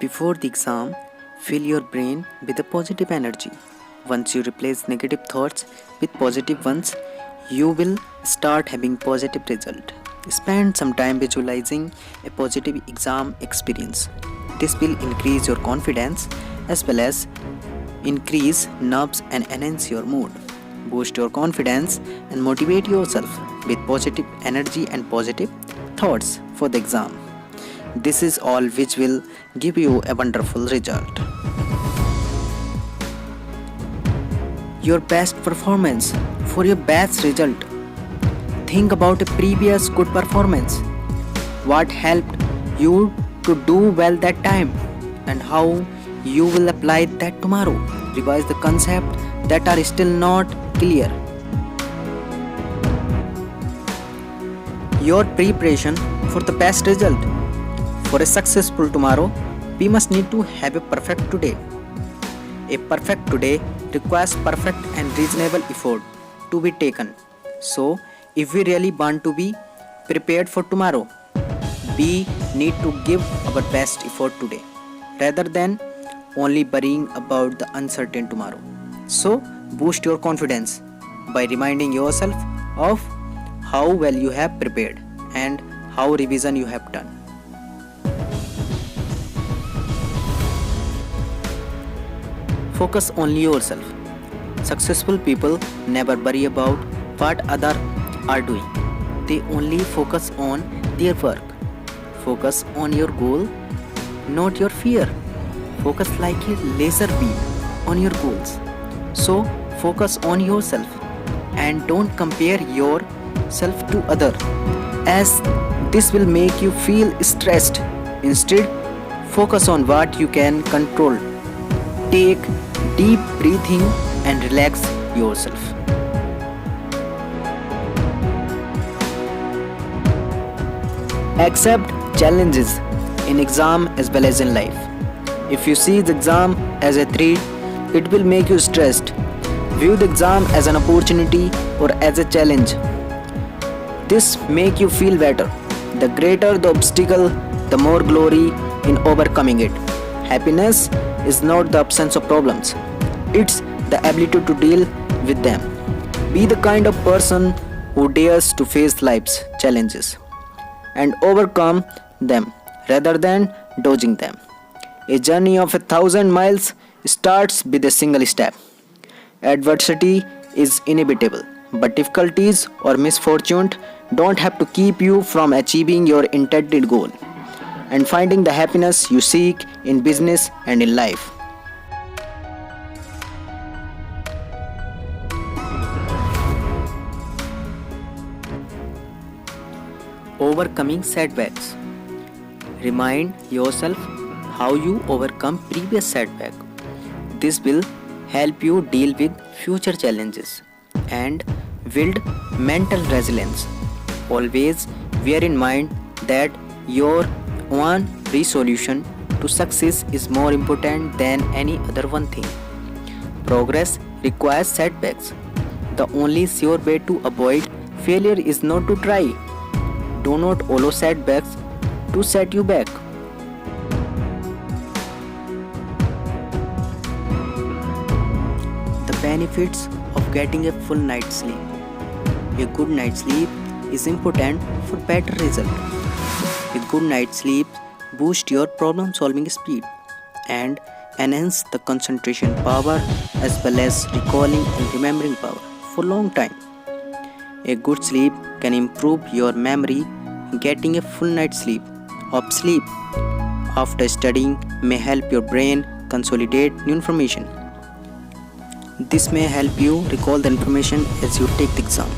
Before the exam, fill your brain with a positive energy. Once you replace negative thoughts with positive ones, you will start having positive result. Spend some time visualizing a positive exam experience. This will increase your confidence as well as increase nerves and enhance your mood. Boost your confidence and motivate yourself with positive energy and positive thoughts for the exam. This is all which will give you a wonderful result. Your best performance for your best result. Think about a previous good performance. What helped you to do well that time and how you will apply that tomorrow. Revise the concept that are still not clear. Your preparation for the best result. For a successful tomorrow, we must need to have a perfect today. A perfect today requires perfect and reasonable effort to be taken. So, if we really want to be prepared for tomorrow, we need to give our best effort today rather than only worrying about the uncertain tomorrow. So, boost your confidence by reminding yourself of how well you have prepared and how revision you have done. Focus on yourself. Successful people never worry about what others are doing. They only focus on their work. Focus on your goal, not your fear. Focus like a laser beam on your goals. So focus on yourself and don't compare yourself to others, as this will make you feel stressed. Instead, focus on what you can control. Take deep breathing and relax yourself. Accept challenges in exam as well as in life. If you see the exam as a threat, it will make you stressed. View the exam as an opportunity or as a challenge. This make you feel better. The greater the obstacle, the more glory in overcoming it. Happiness is not the absence of problems. It's the ability to deal with them. Be the kind of person who dares to face life's challenges and overcome them rather than dodging them. A journey of 1,000 miles starts with a single step. Adversity is inevitable, but difficulties or misfortune don't have to keep you from achieving your intended goal and finding the happiness you seek in business and in life. Overcoming setbacks. Remind yourself how you overcome previous setback. This will help you deal with future challenges and build mental resilience. Always bear in mind that your one resolution to success is more important than any other one thing. Progress requires setbacks. The only sure way to avoid failure is not to try. Do not allow setbacks to set you back. The benefits of getting a full night's sleep. A good night's sleep is important for better result. A good night's sleep boosts your problem solving speed and enhance the concentration power as well as recalling and remembering power for long time. A good sleep can improve your memory. Getting a full night's sleep after studying may help your brain consolidate new information. This may help you recall the information as you take the exam.